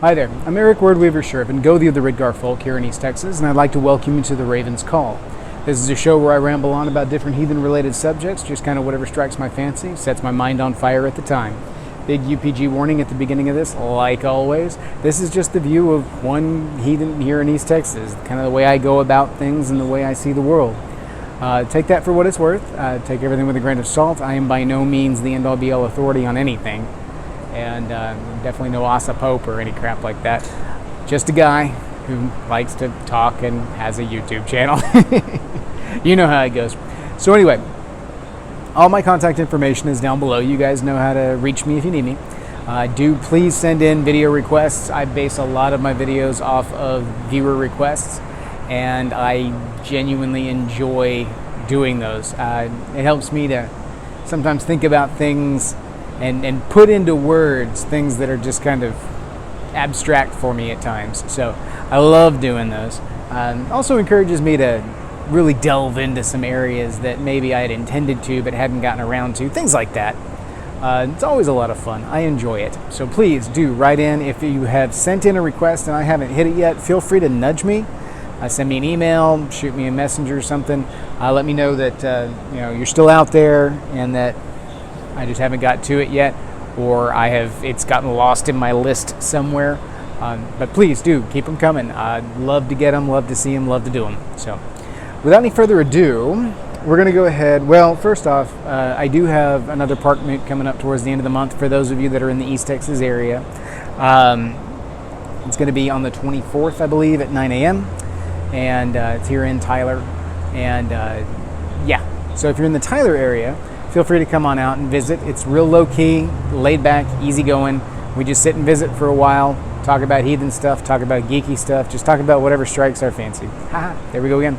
Hi there, I'm Eric Wordweaver Sjerven, Gothi of the Ridgar folk here in East Texas, and I'd like to welcome you to The Raven's Call. This is a show where I ramble on about different heathen-related subjects, just kind of whatever strikes my fancy, sets my mind on fire at the time. Big UPG warning at the beginning of this, like always. This is just the view of one heathen here in East Texas, kind of the way I go about things and the way I see the world. Take that for what it's worth. Take everything with a grain of salt. I am by no means the end-all be-all authority on anything. And definitely no Asa Pope or any crap like that. Just a guy who likes to talk and has a YouTube channel. You know how it goes. So anyway, all my contact information is down below. You guys know how to reach me if you need me. Do please send in video requests. I base a lot of my videos off of viewer requests, and I genuinely enjoy doing those. It helps me to sometimes think about things and put into words things that are just kind of abstract for me at times. So I love doing those. Also encourages me to really delve into some areas that maybe I had intended to but hadn't gotten around to, things like that. It's always a lot of fun. I enjoy it. So please do write in. If you have sent in a request and I haven't hit it yet, feel free to nudge me. Send me an email, shoot me a messenger or something. Let me know that you're still out there and that I just haven't got to it yet, or it's gotten lost in my list somewhere. But please do keep them coming. I'd love to get them, love to see them, love to do them. So without any further ado, we're going to go ahead. Well, first off, I do have another park moot coming up towards the end of the month for those of you that are in the East Texas area. It's going to be on the 24th, I believe, at 9 a.m. And it's here in Tyler. And so if you're in the Tyler area, feel free to come on out and visit. It's real low-key, laid-back, easy-going. We just sit and visit for a while, talk about heathen stuff, talk about geeky stuff, just talk about whatever strikes our fancy. Haha, there we go again.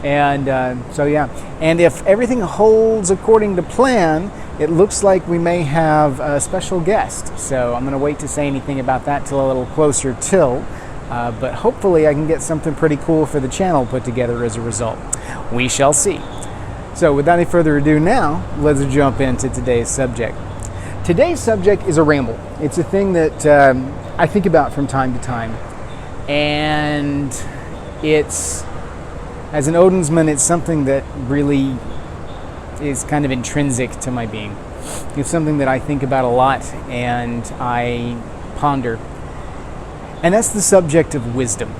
And and if everything holds according to plan, it looks like we may have a special guest. So I'm going to wait to say anything about that till a little closer till. But hopefully I can get something pretty cool for the channel put together as a result. We shall see. So without any further ado now, let's jump into today's subject. Today's subject is a ramble. It's a thing that I think about from time to time. And it's, as an Odinsman, it's something that really is kind of intrinsic to my being. It's something that I think about a lot and I ponder. And that's the subject of wisdom.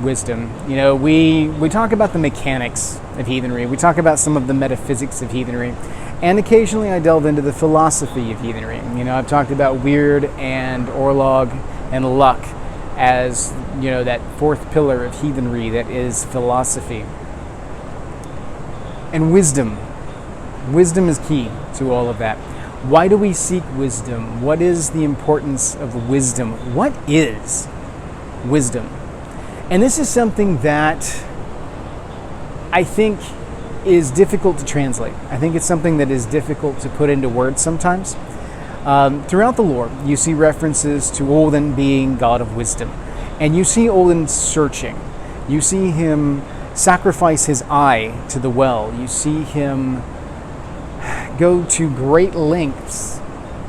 Wisdom. You know, we talk about the mechanics of heathenry. We talk about some of the metaphysics of heathenry. And occasionally I delve into the philosophy of heathenry. You know, I've talked about weird and orlog and luck as, that fourth pillar of heathenry that is philosophy. And wisdom. Wisdom is key to all of that. Why do we seek wisdom? What is the importance of wisdom? What is wisdom? And this is something that I think is difficult to translate. I think it's something that is difficult to put into words sometimes. Throughout the lore, you see references to Odin being god of wisdom. And you see Odin searching. You see him sacrifice his eye to the well. You see him go to great lengths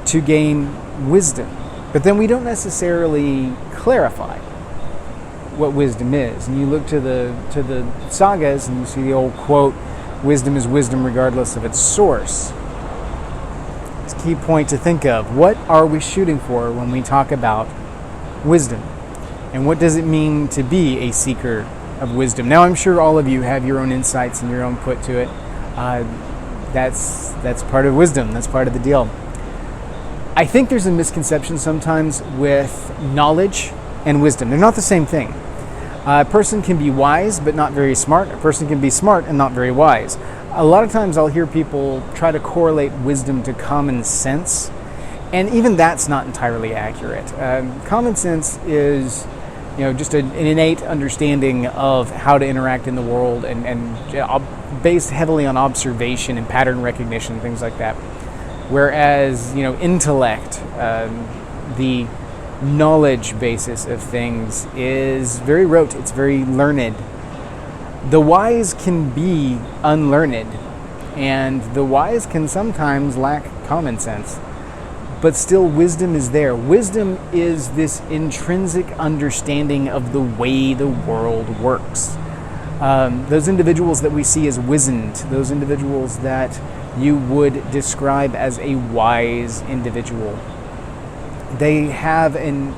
to gain wisdom. But then we don't necessarily clarify what wisdom is. And you look to the sagas and you see the old quote, wisdom is wisdom regardless of its source. It's a key point to think of. What are we shooting for when we talk about wisdom? And what does it mean to be a seeker of wisdom? Now, I'm sure all of you have your own insights and your own put to it. That's part of wisdom. That's part of the deal. I think there's a misconception sometimes with knowledge and wisdom. They're not the same thing. A person can be wise but not very smart. A person can be smart and not very wise. A lot of times I'll hear people try to correlate wisdom to common sense, and even that's not entirely accurate. Common sense is just an innate understanding of how to interact in the world and based heavily on observation and pattern recognition, things like that. Whereas, intellect, the knowledge basis of things is very rote, it's very learned. The wise can be unlearned, and the wise can sometimes lack common sense. but still wisdom is there. Wisdom is this intrinsic understanding of the way the world works. Those individuals that we see as wizened, those individuals that you would describe as a wise individual, they have an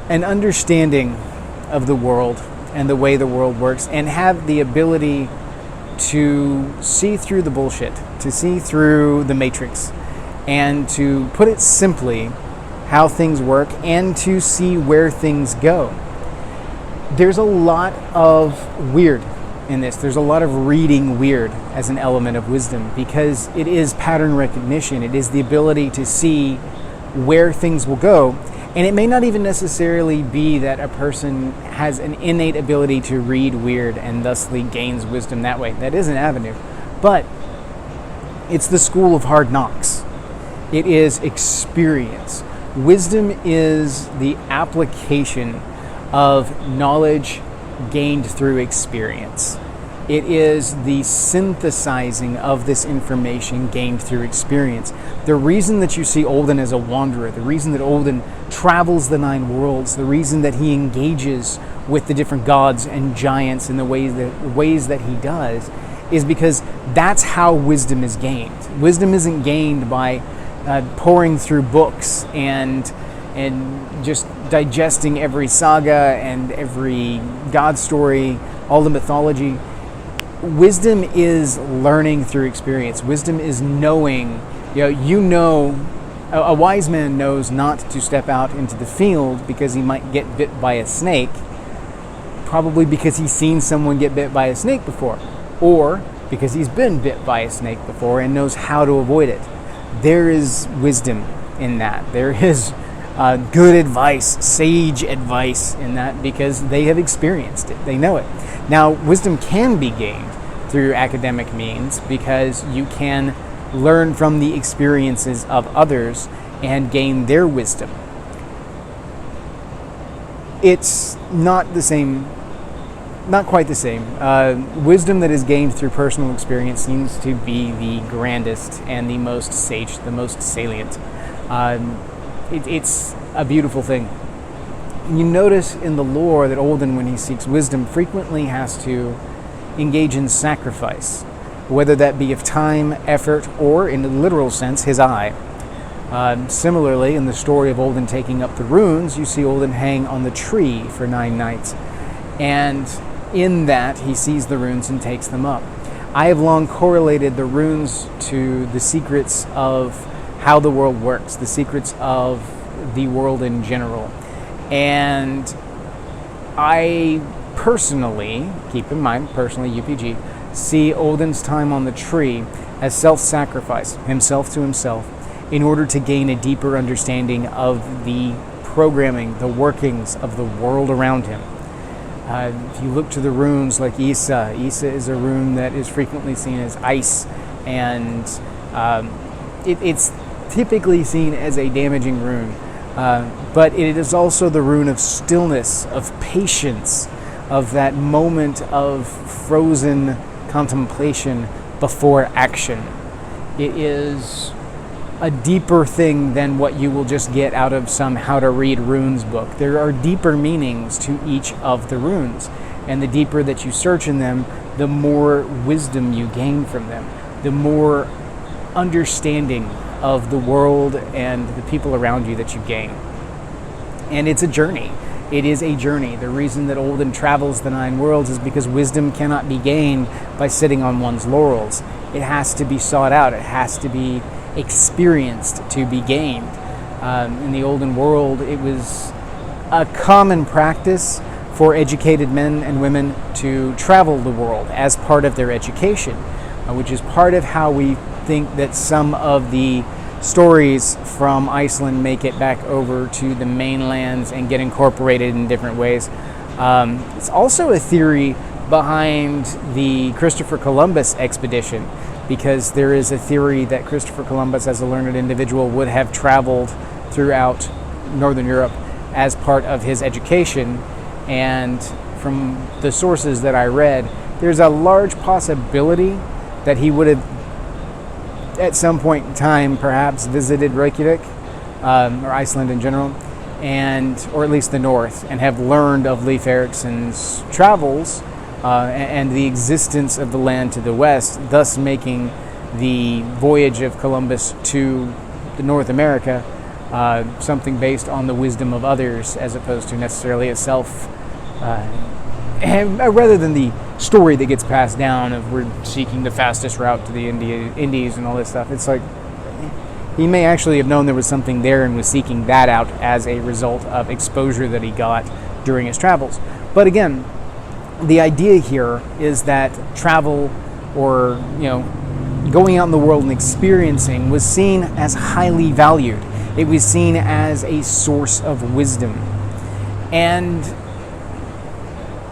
understanding of the world and the way the world works, and have the ability to see through the bullshit, to see through the matrix, and to put it simply, how things work, and to see where things go. There's a lot of weird in this. There's a lot of reading weird as an element of wisdom, because it is pattern recognition. It is the ability to see where things will go. And it may not even necessarily be that a person has an innate ability to read weird and thusly gains wisdom that way. That is an avenue. But it's the school of hard knocks. It is experience. Wisdom is the application of knowledge gained through experience. It is the synthesizing of this information gained through experience. The reason that you see Olden as a wanderer, the reason that Olden travels the 9 worlds, the reason that he engages with the different gods and giants in the ways that he does, is because that's how wisdom is gained. Wisdom isn't gained by pouring through books and just digesting every saga and every god story, all the mythology. Wisdom is learning through experience. Wisdom is knowing. A wise man knows not to step out into the field because he might get bit by a snake, probably because he's seen someone get bit by a snake before, or because he's been bit by a snake before and knows how to avoid it. There is wisdom in that. There is good advice, sage advice in that, because they have experienced it. They know it. Now, wisdom can be gained through academic means, because you can learn from the experiences of others and gain their wisdom. It's not the same, not quite the same. Wisdom that is gained through personal experience seems to be the grandest and the most sage, the most salient. It's a beautiful thing. You notice in the lore that Olden, when he seeks wisdom, frequently has to engage in sacrifice, whether that be of time, effort, or, in the literal sense, his eye. Similarly, in the story of Olden taking up the runes, you see Olden hang on the tree for 9 nights. And in that, he sees the runes and takes them up. I have long correlated the runes to the secrets of how the world works, the secrets of the world in general. And I personally, keep in mind, personally, UPG, see Olden's time on the tree as self-sacrifice, himself to himself, in order to gain a deeper understanding of the programming, the workings of the world around him. If you look to the runes like Isa is a rune that is frequently seen as ice, and it's typically seen as a damaging rune. But it is also the rune of stillness, of patience, of that moment of frozen contemplation before action. It is a deeper thing than what you will just get out of some how to read runes book. There are deeper meanings to each of the runes, and the deeper that you search in them, the more wisdom you gain from them, the more understanding of the world and the people around you that you gain. And it's a journey. It is a journey. The reason that Olden travels the 9 worlds is because wisdom cannot be gained by sitting on one's laurels. It has to be sought out. It has to be experienced to be gained. In the Olden world, it was a common practice for educated men and women to travel the world as part of their education, which is part of how we think that some of the stories from Iceland make it back over to the mainlands and get incorporated in different ways. It's also a theory behind the Christopher Columbus expedition, because there is a theory that Christopher Columbus, as a learned individual, would have traveled throughout Northern Europe as part of his education. And from the sources that I read, there's a large possibility that he would have at some point in time perhaps visited Reykjavik or Iceland in general, or at least the north, and have learned of Leif Erikson's travels and the existence of the land to the west, thus making the voyage of Columbus to the North America something based on the wisdom of others as opposed to necessarily itself, rather than the story that gets passed down of we're seeking the fastest route to the Indies and all this stuff. It's like he may actually have known there was something there and was seeking that out as a result of exposure that he got during his travels. But again, the idea here is that travel, or going out in the world and experiencing, was seen as highly valued. It was seen as a source of wisdom. And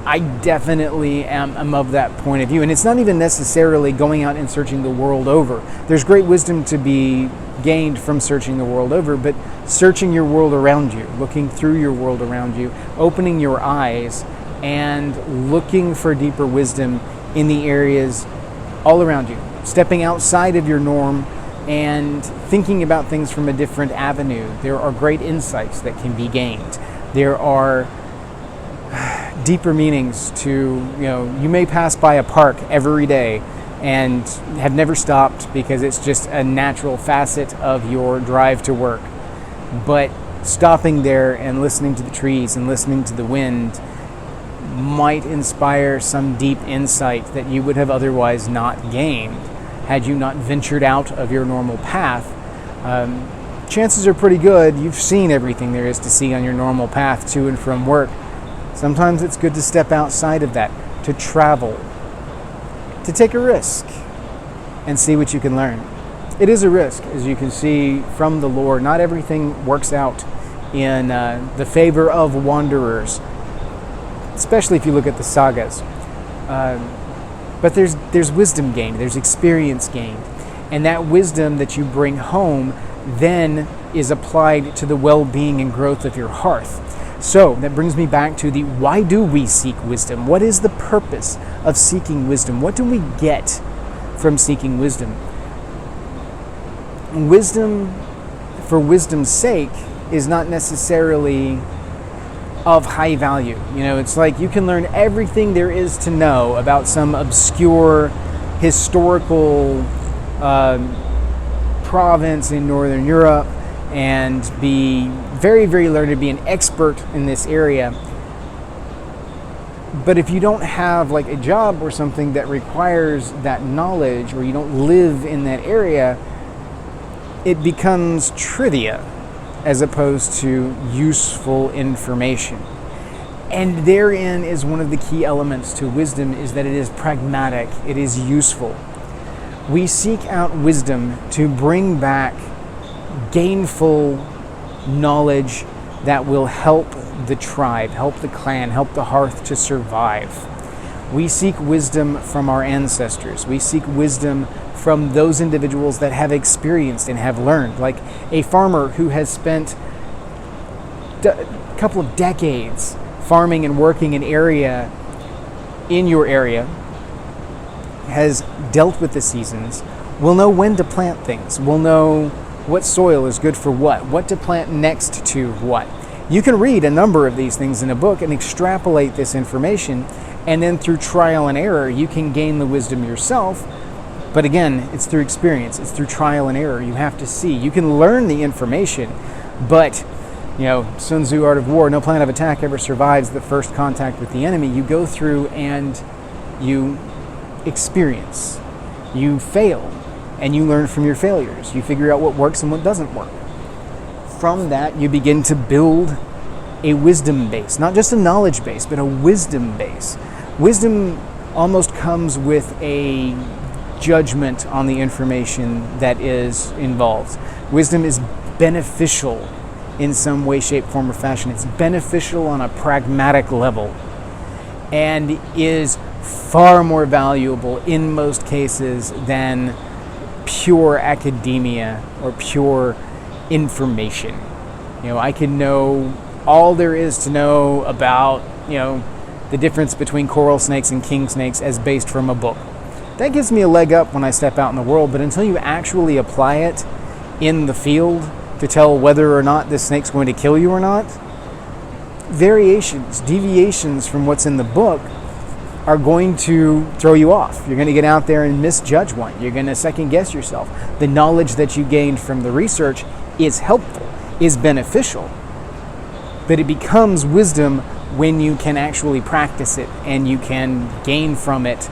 I definitely am of that point of view. And it's not even necessarily going out and searching the world over. There's great wisdom to be gained from searching the world over, but searching your world around you, looking through your world around you, opening your eyes and looking for deeper wisdom in the areas all around you, stepping outside of your norm and thinking about things from a different avenue. There are great insights that can be gained. There are deeper meanings to, you may pass by a park every day and have never stopped because it's just a natural facet of your drive to work. But stopping there and listening to the trees and listening to the wind might inspire some deep insight that you would have otherwise not gained had you not ventured out of your normal path. Chances are pretty good you've seen everything there is to see on your normal path to and from work. Sometimes it's good to step outside of that, to travel, to take a risk and see what you can learn. It is a risk, as you can see from the lore. Not everything works out in the favor of wanderers, especially if you look at the sagas. But there's wisdom gained, there's experience gained, and that wisdom that you bring home then is applied to the well-being and growth of your hearth. So that brings me back to the why do we seek wisdom? What is the purpose of seeking wisdom? What do we get from seeking wisdom? Wisdom, for wisdom's sake, is not necessarily of high value. It's like you can learn everything there is to know about some obscure historical province in Northern Europe and be very, very learned, be an expert in this area. But if you don't have like a job or something that requires that knowledge, or you don't live in that area, it becomes trivia as opposed to useful information. And therein is one of the key elements to wisdom, is that it is pragmatic, it is useful. We seek out wisdom to bring back gainful knowledge that will help the tribe, help the clan, help the hearth to survive. We seek wisdom from our ancestors. We seek wisdom from those individuals that have experienced and have learned, like a farmer who has spent a couple of decades farming and working an area in your area, has dealt with the seasons, will know when to plant things, will know what soil is good for what to plant next to what. You can read a number of these things in a book and extrapolate this information, and then through trial and error you can gain the wisdom yourself. But again, it's through experience, it's through trial and error. You have to see. You can learn the information, but Sun Tzu, Art of War, no plan of attack ever survives the first contact with the enemy. You go through and you experience. You fail, and you learn from your failures. You figure out what works and what doesn't work. From that, you begin to build a wisdom base, not just a knowledge base, but a wisdom base. Wisdom almost comes with a judgment on the information that is involved. Wisdom is beneficial in some way, shape, form, or fashion. It's beneficial on a pragmatic level and is far more valuable in most cases than pure academia or pure information. I can know all there is to know about, the difference between coral snakes and king snakes as based from a book. That gives me a leg up when I step out in the world, but until you actually apply it in the field to tell whether or not this snake's going to kill you or not. Variations, deviations from what's in the book are going to throw you off. You're going to get out there and misjudge one. You're going to second guess yourself. The knowledge that you gained from the research is helpful, is beneficial, but it becomes wisdom when you can actually practice it and you can gain from it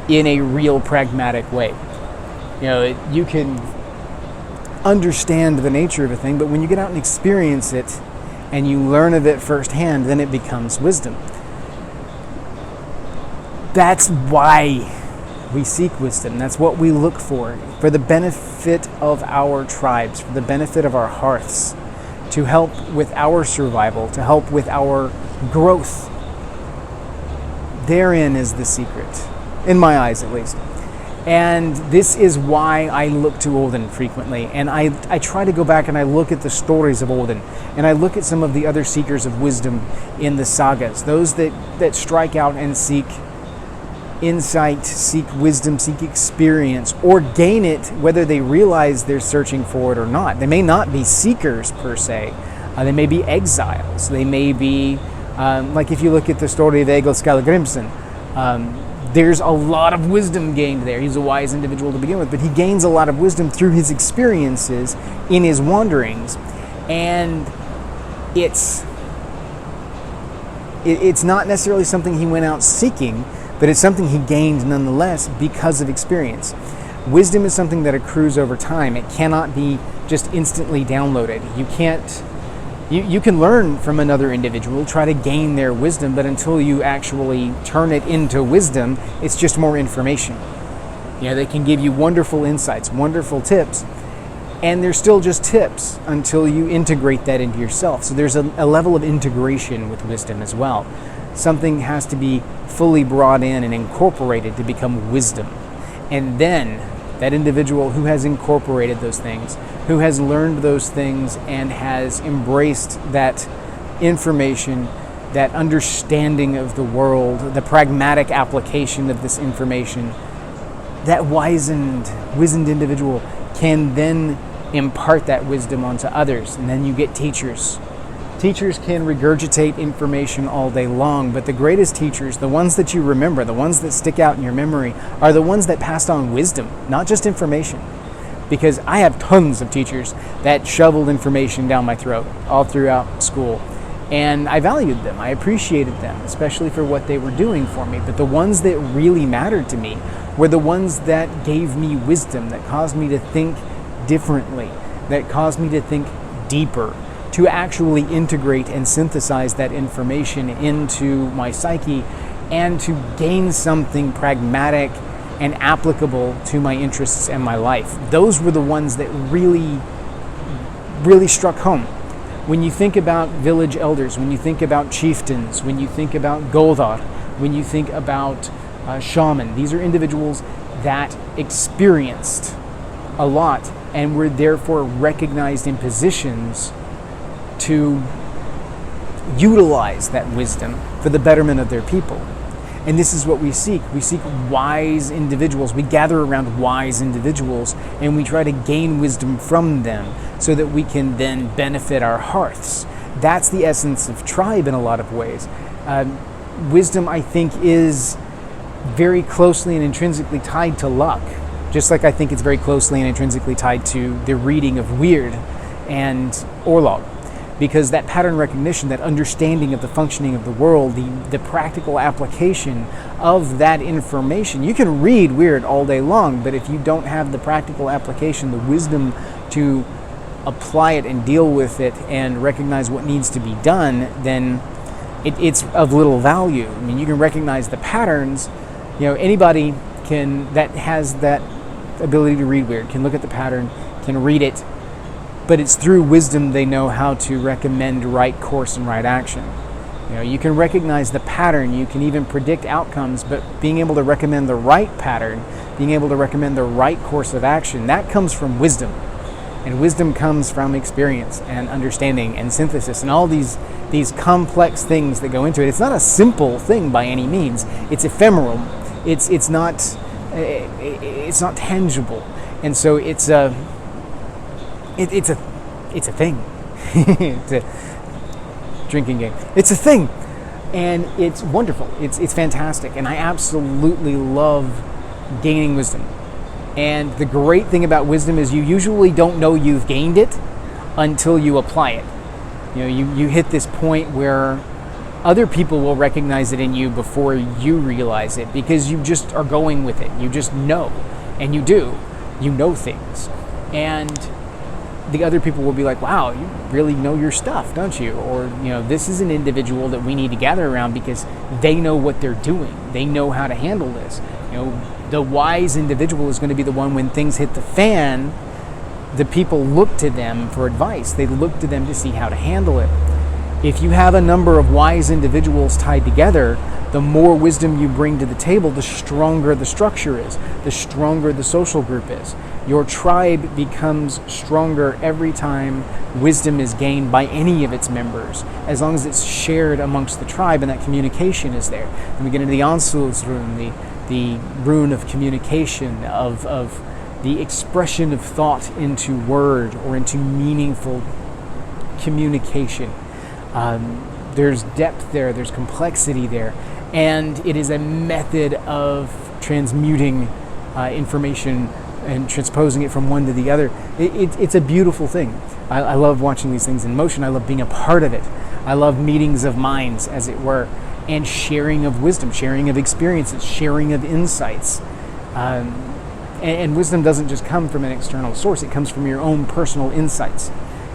in a real pragmatic way. You can understand the nature of a thing, but when you get out and experience it and you learn of it firsthand, then it becomes wisdom. That's why we seek wisdom. That's what we look for the benefit of our tribes, for the benefit of our hearths, to help with our survival, to help with our growth. Therein is the secret, in my eyes at least. And this is why I look to Odin frequently. And I try to go back and I look at the stories of Odin. And I look at some of the other seekers of wisdom in the sagas. Those that strike out and seek insight, seek wisdom, seek experience, or gain it whether they realize they're searching for it or not. They may not be seekers per se. They may be exiles. They may be, like if you look at the story of Egil Skallagrimsson, there's a lot of wisdom gained there. He's a wise individual to begin with, but he gains a lot of wisdom through his experiences in his wanderings. And it's not necessarily something he went out seeking, but it's something he gained nonetheless because of experience. Wisdom is something that accrues over time. It cannot be just instantly downloaded. You can learn from another individual, try to gain their wisdom, but until you actually turn it into wisdom, it's just more information. They can give you wonderful insights, wonderful tips, and they're still just tips until you integrate that into yourself. So there's a level of integration with wisdom as well. Something has to be fully brought in and incorporated to become wisdom. And then that individual who has incorporated those things, who has learned those things and has embraced that information, that understanding of the world, the pragmatic application of this information, that wizened individual can then impart that wisdom onto others. And then you get teachers. Teachers can regurgitate information all day long, but the greatest teachers, the ones that you remember, the ones that stick out in your memory, are the ones that passed on wisdom, not just information. Because I have tons of teachers that shoveled information down my throat all throughout school, and I valued them, I appreciated them, especially for what they were doing for me. But the ones that really mattered to me were the ones that gave me wisdom, that caused me to think differently, that caused me to think deeper, to actually integrate and synthesize that information into my psyche and to gain something pragmatic and applicable to my interests and my life. Those were the ones that really, really struck home. When you think about village elders, when you think about chieftains, when you think about Goldar, when you think about shaman, these are individuals that experienced a lot and were therefore recognized in positions to utilize that wisdom for the betterment of their people. And this is what we seek. We seek wise individuals. We gather around wise individuals and we try to gain wisdom from them so that we can then benefit our hearths. That's the essence of tribe in a lot of ways. Wisdom, I think, is very closely and intrinsically tied to luck. Just like I think it's very closely and intrinsically tied to the reading of Weird and Orlog. Because that pattern recognition, that understanding of the functioning of the world, the practical application of that information. You can read Weird all day long, but if you don't have the practical application, the wisdom to apply it and deal with it and recognize what needs to be done, then it's of little value. I mean, you can recognize the patterns. Anybody that has that ability to read Weird can look at the pattern, can read it, but it's through wisdom they know how to recommend right course and right action. You can recognize the pattern, you can even predict outcomes, but being able to recommend the right pattern, being able to recommend the right course of action, that comes from wisdom. And wisdom comes from experience and understanding and synthesis and all these complex things that go into it. It's not a simple thing by any means. It's ephemeral. It's not tangible. And so it's a it's a thing. It's a drinking game. It's a thing. And it's wonderful. It's fantastic. And I absolutely love gaining wisdom. And the great thing about wisdom is you usually don't know you've gained it until you apply it. You hit this point where other people will recognize it in you before you realize it, because you just are going with it. You just know. And you do. You know things. And the other people will be like, wow, you really know your stuff, don't you? Or, this is an individual that we need to gather around because they know what they're doing. They know how to handle this. The wise individual is going to be the one when things hit the fan, the people look to them for advice. They look to them to see how to handle it. If you have a number of wise individuals tied together, the more wisdom you bring to the table, the stronger the structure is, the stronger the social group is. Your tribe becomes stronger every time wisdom is gained by any of its members, as long as it's shared amongst the tribe and that communication is there. And we get into the Ansulsrune, the rune of communication, of the expression of thought into word or into meaningful communication. There's depth there, there's complexity there, and it is a method of transmuting information and transposing it from one to the other. It's a beautiful thing. I love watching these things in motion. I love being a part of it. I love meetings of minds, as it were, and sharing of wisdom, sharing of experiences, sharing of insights. And wisdom doesn't just come from an external source. It comes from your own personal insights.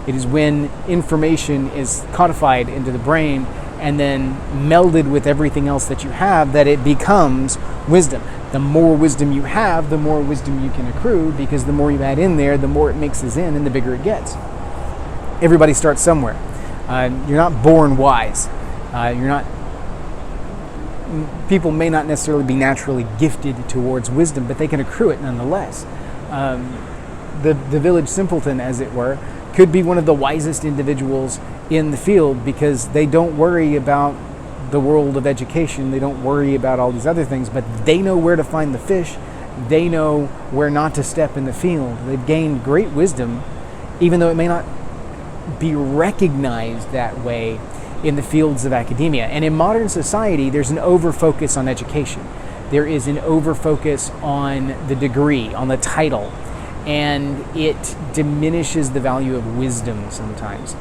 It is when information is codified into the brain and then melded with everything else that you have that it becomes wisdom. The more wisdom you have, the more wisdom you can accrue, because the more you add in there, the more it mixes in and the bigger it gets. Everybody starts somewhere. You're not born wise. People may not necessarily be naturally gifted towards wisdom, but they can accrue it nonetheless. The village simpleton, as it were, could be one of the wisest individuals in the field because they don't worry about the world of education. They don't worry about all these other things, but they know where to find the fish. They know where not to step in the field. They've gained great wisdom, even though it may not be recognized that way in the fields of academia. And in modern society, there's an over-focus on education. There is an over-focus on the degree, on the title, and it diminishes the value of wisdom sometimes.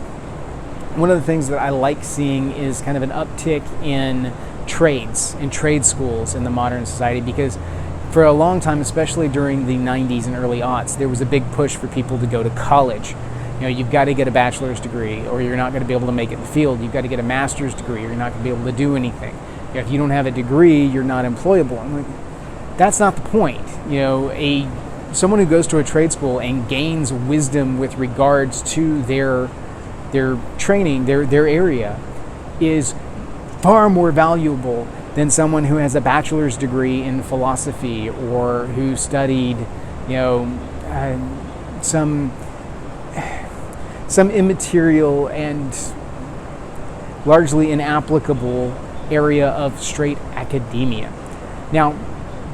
One of the things that I like seeing is kind of an uptick in trades, in trade schools in the modern society, because for a long time, especially during the 90s and early aughts, there was a big push for people to go to college. You've got to get a bachelor's degree or you're not going to be able to make it in the field. You've got to get a master's degree or you're not going to be able to do anything. If you don't have a degree, you're not employable. I'm like, that's not the point. Someone who goes to a trade school and gains wisdom with regards to their training, their area, is far more valuable than someone who has a bachelor's degree in philosophy or who studied, some immaterial and largely inapplicable area of straight academia. Now,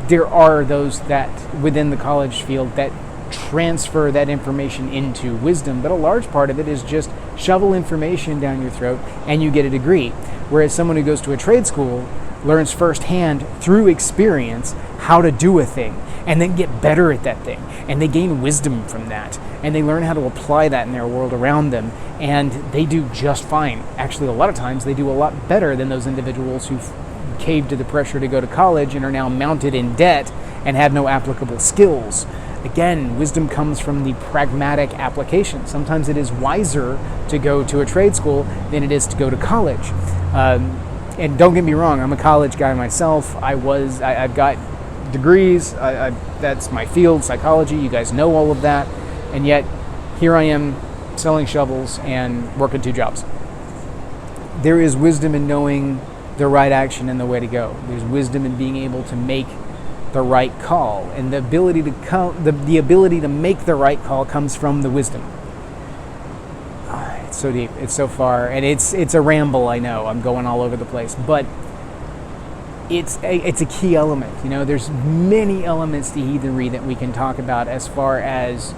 there are those that within the college field that transfer that information into wisdom, but a large part of it is just shovel information down your throat and you get a degree. Whereas someone who goes to a trade school learns firsthand through experience how to do a thing and then get better at that thing. And they gain wisdom from that. And they learn how to apply that in their world around them. And they do just fine. Actually, a lot of times they do a lot better than those individuals who've caved to the pressure to go to college and are now mounted in debt and have no applicable skills. Again, wisdom comes from the pragmatic application. Sometimes it is wiser to go to a trade school than it is to go to college. And don't get me wrong, I'm a college guy myself. I've got degrees. That's my field, psychology. You guys know all of that. And yet, here I am selling shovels and working 2 jobs. There is wisdom in knowing the right action and the way to go. There's wisdom in being able to make the right call, and the ability to make the right call comes from the wisdom. It's so deep, it's so far, and it's a ramble. I know I'm going all over the place, but it's a key element. There's many elements to heathenry that we can talk about as far as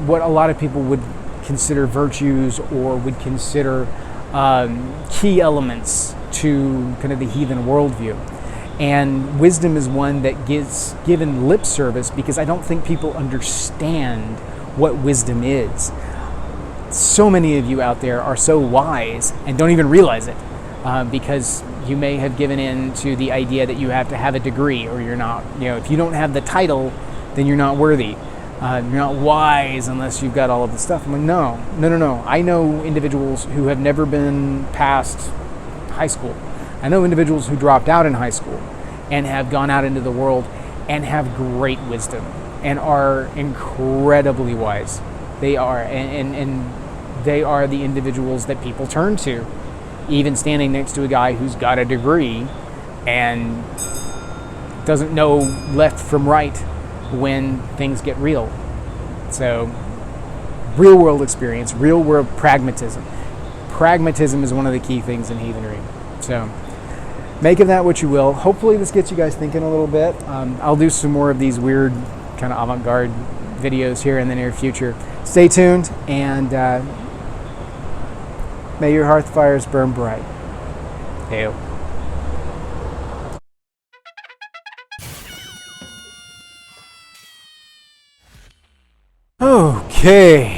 what a lot of people would consider virtues or would consider key elements to kind of the heathen worldview. And wisdom is one that gets given lip service because I don't think people understand what wisdom is. So many of you out there are so wise and don't even realize it because you may have given in to the idea that you have to have a degree or you're not, if you don't have the title, then you're not worthy. You're not wise unless you've got all of the stuff. I'm like, no. I know individuals who have never been past high school. I know individuals who dropped out in high school and have gone out into the world and have great wisdom and are incredibly wise. They are, and they are the individuals that people turn to, even standing next to a guy who's got a degree and doesn't know left from right when things get real. So, real world experience, real world pragmatism. Pragmatism is one of the key things in heathenry. So, make of that what you will. Hopefully this gets you guys thinking a little bit. I'll do some more of these weird kind of avant-garde videos here in the near future. Stay tuned, and may your hearth fires burn bright. Hail. Okay.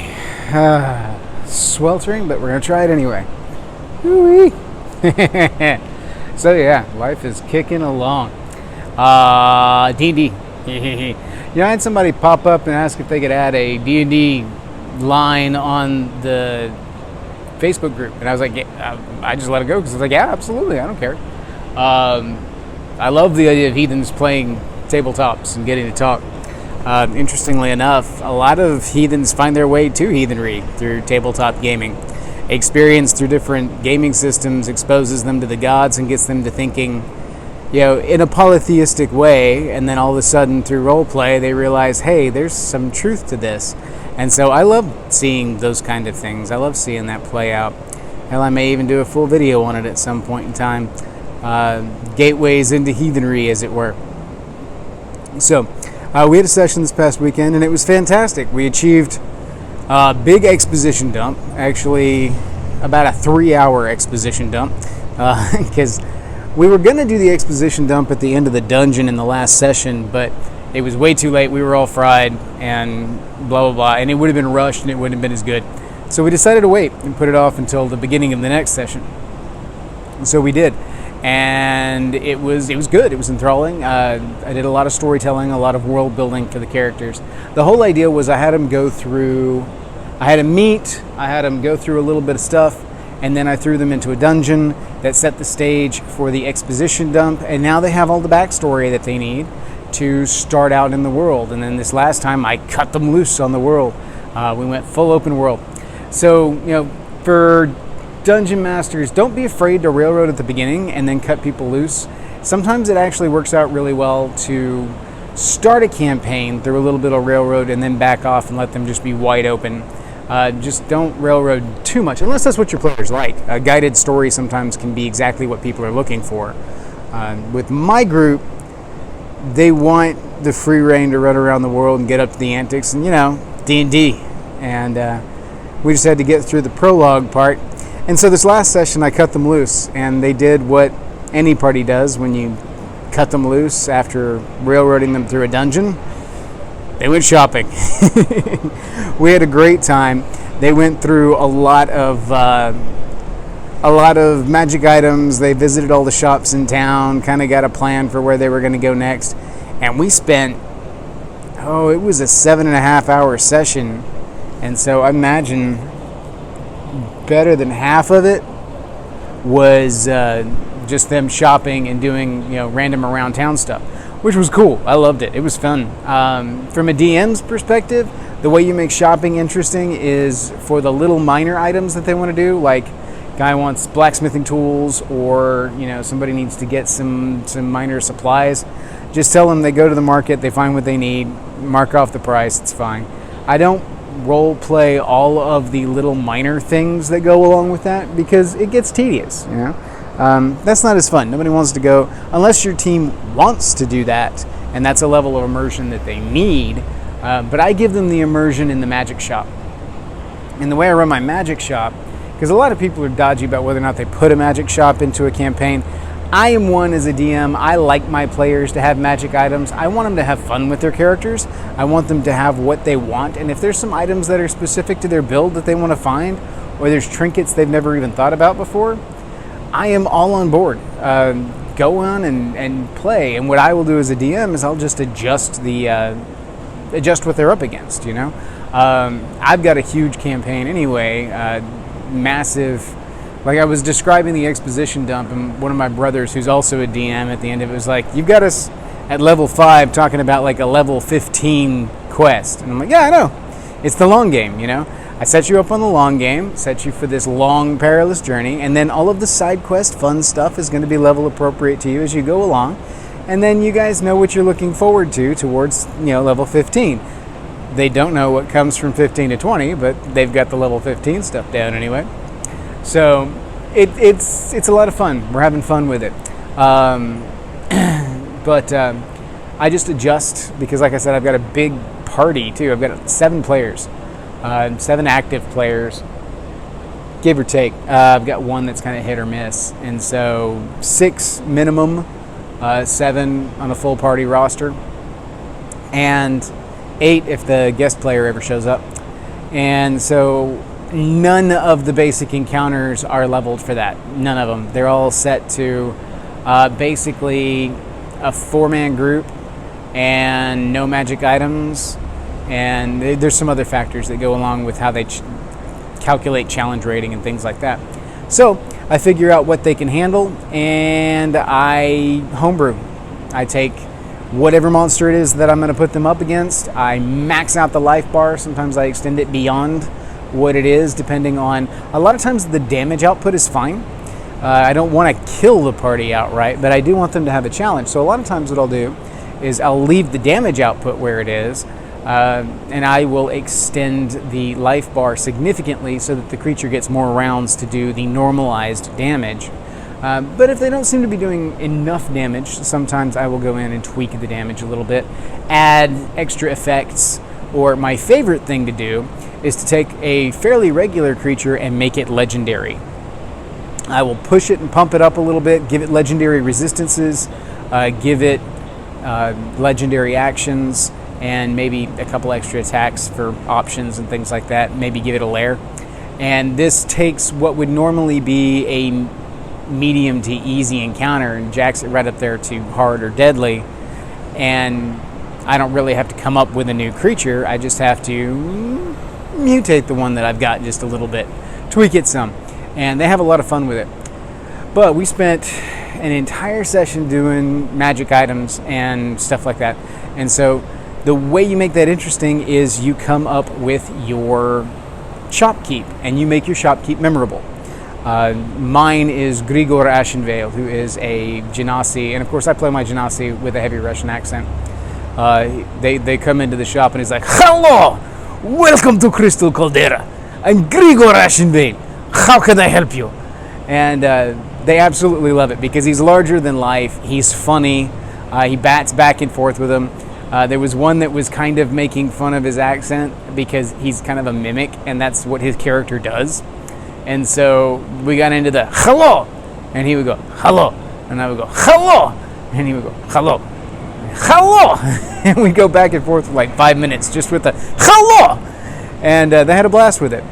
Sweltering, but we're going to try it anyway. Woo-wee. So yeah, life is kicking along. D&D. I had somebody pop up and ask if they could add a D&D line on the Facebook group, and I was like, yeah, I just let it go because I was like, yeah, absolutely, I don't care. I love the idea of heathens playing tabletops and getting to talk. Interestingly enough, a lot of heathens find their way to heathenry through tabletop gaming. Experience through different gaming systems exposes them to the gods and gets them to thinking, in a polytheistic way, and then all of a sudden through role play they realize, hey, there's some truth to this. And so I love seeing those kind of things. I love seeing that play out. Hell, I may even do a full video on it at some point in time. Gateways into heathenry, as it were. So we had a session this past weekend and it was fantastic. We achieved big exposition dump, actually about a 3-hour exposition dump, because we were going to do the exposition dump at the end of the dungeon in the last session, but it was way too late. We were all fried and blah, blah, blah, and it would have been rushed and it wouldn't have been as good. So we decided to wait and put it off until the beginning of the next session. And so we did. And it was good. It was enthralling. I did a lot of storytelling, a lot of world building for the characters. The whole idea was I had them go through, I had them go through a little bit of stuff, and then I threw them into a dungeon that set the stage for the exposition dump, and now they have all the backstory that they need to start out in the world. And then this last time I cut them loose on the world. We went full open world. So, for dungeon masters, don't be afraid to railroad at the beginning and then cut people loose. Sometimes it actually works out really well to start a campaign through a little bit of railroad and then back off and let them just be wide open. Just don't railroad too much, unless that's what your players like. A guided story sometimes can be exactly what people are looking for. With my group, they want the free reign to run around the world and get up to the antics and, D&D. And we just had to get through the prologue part. And so this last session, I cut them loose, and they did what any party does when you cut them loose after railroading them through a dungeon. They went shopping. We had a great time. They went through a lot of magic items. They visited all the shops in town, kind of got a plan for where they were going to go next. And we spent, it was a 7.5-hour session. And so I imagine better than half of it was just them shopping and doing random around town stuff, which was cool. I loved it. It was fun. From a DM's perspective, the way you make shopping interesting is for the little minor items that they want to do, like guy wants blacksmithing tools, or somebody needs to get some minor supplies. Just tell them they go to the market, they find what they need, mark off the price, it's fine. I don't role play all of the little minor things that go along with that because it gets tedious. That's not as fun. Nobody wants to go unless your team wants to do that, and that's a level of immersion that they need. But I give them the immersion in the magic shop. And the way I run my magic shop, because a lot of people are dodgy about whether or not they put a magic shop into a campaign. I am one as a DM. I like my players to have magic items. I want them to have fun with their characters. I want them to have what they want. And if there's some items that are specific to their build that they want to find, or there's trinkets they've never even thought about before, I am all on board. Go on and play. And what I will do as a DM is I'll just adjust what they're up against, you know? I've got a huge campaign anyway, massive. Like I was describing the exposition dump, and one of my brothers, who's also a DM, at the end of it was like, "You've got us at level 5 talking about like a level 15 quest." And I'm like, "Yeah, I know. It's the long game, you know? I set you up on the long game, set you for this long, perilous journey, and then all of the side quest fun stuff is going to be level appropriate to you as you go along. And then you guys know what you're looking forward to towards, level 15. They don't know what comes from 15 to 20, but they've got the level 15 stuff down anyway. So it's a lot of fun. We're having fun with it. But I just adjust because, like I said, I've got a big party too. I've got 7 players, 7 active players, give or take. I've got one that's kind of hit or miss, and so 6 minimum, 7 on a full party roster, and 8 if the guest player ever shows up. And so none of the basic encounters are leveled for that. None of them. They're all set to basically a 4-man group and no magic items. And there's some other factors that go along with how they calculate challenge rating and things like that. So I figure out what they can handle and I homebrew. I take whatever monster it is that I'm going to put them up against. I max out the life bar. Sometimes I extend it beyond what it is, depending on, a lot of times the damage output is fine. I don't want to kill the party outright, but I do want them to have a challenge. So a lot of times what I'll do is I'll leave the damage output where it is, and I will extend the life bar significantly so that the creature gets more rounds to do the normalized damage. But if they don't seem to be doing enough damage, sometimes I will go in and tweak the damage a little bit, add extra effects, or my favorite thing to do is to take a fairly regular creature and make it legendary. I will push it and pump it up a little bit, give it legendary resistances, give it legendary actions, and maybe a couple extra attacks for options and things like that. Maybe give it a lair. And this takes what would normally be a medium to easy encounter and jacks it right up there to hard or deadly. And I don't really have to come up with a new creature. I just have to mutate the one that I've got just a little bit, tweak it some, and they have a lot of fun with it. But we spent an entire session doing magic items and stuff like that. And so the way you make that interesting is you come up with your shopkeep and you make your shopkeep memorable. Mine is Grigor Ashenvale, who is a Genasi, and of course I play my Genasi with a heavy Russian accent. They come into the shop and he's like, "Hello! Welcome to Crystal Caldera. I'm Grigor Ashenvale. How can I help you?" And they absolutely love it because he's larger than life. He's funny. He bats back and forth with them. There was one that was kind of making fun of his accent because he's kind of a mimic, and that's what his character does. And so we got into the "hello," and he would go "hello," and I would go "hello," and he would go "hello, hello," and we'd go back and forth for like 5 minutes just with the "hello," and they had a blast with it.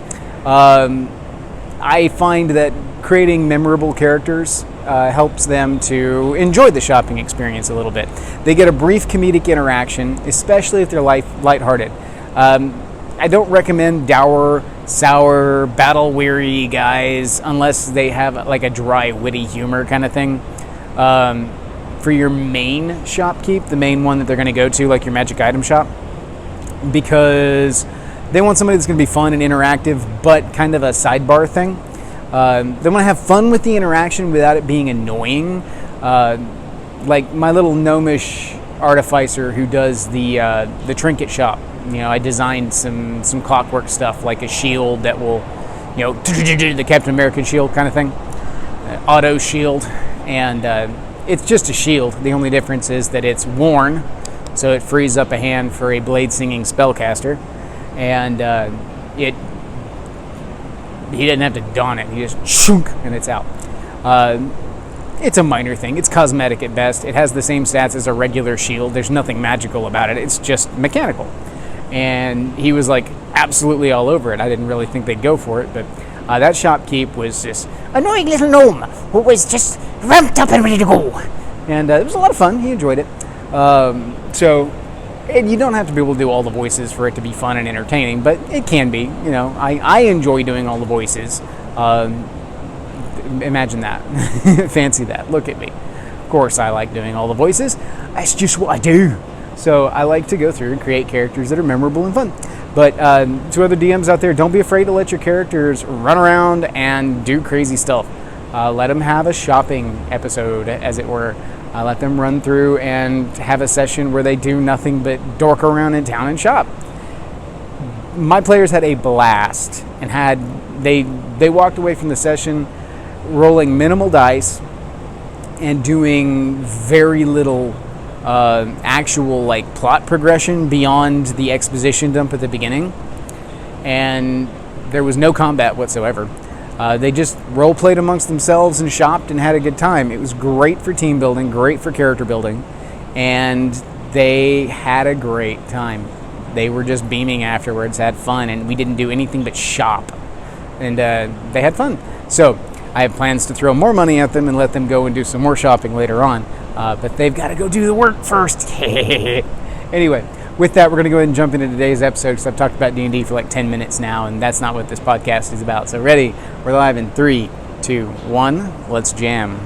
I find that creating memorable characters helps them to enjoy the shopping experience a little bit. They get a brief comedic interaction, especially if they're lighthearted. I don't recommend dour, sour, battle-weary guys unless they have like a dry, witty humor kind of thing. For your main shopkeep, the main one that they're going to go to, like your magic item shop, because they want somebody that's going to be fun and interactive, but kind of a sidebar thing. They want to have fun with the interaction without it being annoying. Like my little gnomish artificer who does the trinket shop. I designed some clockwork stuff, like a shield that will, the Captain American shield kind of thing, auto shield, and it's just a shield. The only difference is that it's worn So it frees up a hand for a blade singing spellcaster, and he doesn't have to don it. He just shunk and it's out. It's a minor thing. It's cosmetic at best. It has the same stats as a regular shield. There's nothing magical about it. It's just mechanical. And he was like absolutely all over it. I didn't really think they'd go for it, but that shopkeep was this annoying little gnome who was just ramped up and ready to go. And it was a lot of fun. He enjoyed it. And you don't have to be able to do all the voices for it to be fun and entertaining, but it can be. You know, I enjoy doing all the voices. Imagine that. Fancy that. Look at me. Of course I like doing all the voices. That's just what I do. So I like to go through and create characters that are memorable and fun. But to other DMs out there, don't be afraid to let your characters run around and do crazy stuff. Let them have a shopping episode, as it were. Let them run through and have a session where they do nothing but dork around in town and shop. My players had a blast and they walked away from the session rolling minimal dice and doing very little actual like plot progression beyond the exposition dump at the beginning, and there was no combat whatsoever. They just role played amongst themselves and shopped and had a good time. It was great for team building, great for character building, and they had a great time. They were just beaming afterwards, had fun, and we didn't do anything but shop, and they had fun. So I have plans to throw more money at them and let them go and do some more shopping later on. But they've got to go do the work first. Anyway, with that, we're going to go ahead and jump into today's episode because I've talked about D&D for like 10 minutes now, and that's not what this podcast is about. So ready? We're live in 3, 2, 1. Let's jam.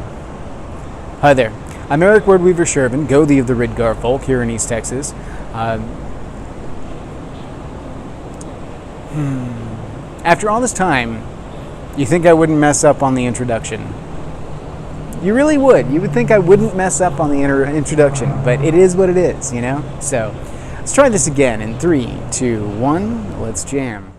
Hi there. I'm Eric Wordweaver Sjerven, Gothi of the Ridgar folk here in East Texas. After all this time, you think I wouldn't mess up on the introduction. You really would. You would think I wouldn't mess up on the introduction, but it is what it is, you know? So let's try this again in 3, 2, 1. Let's jam.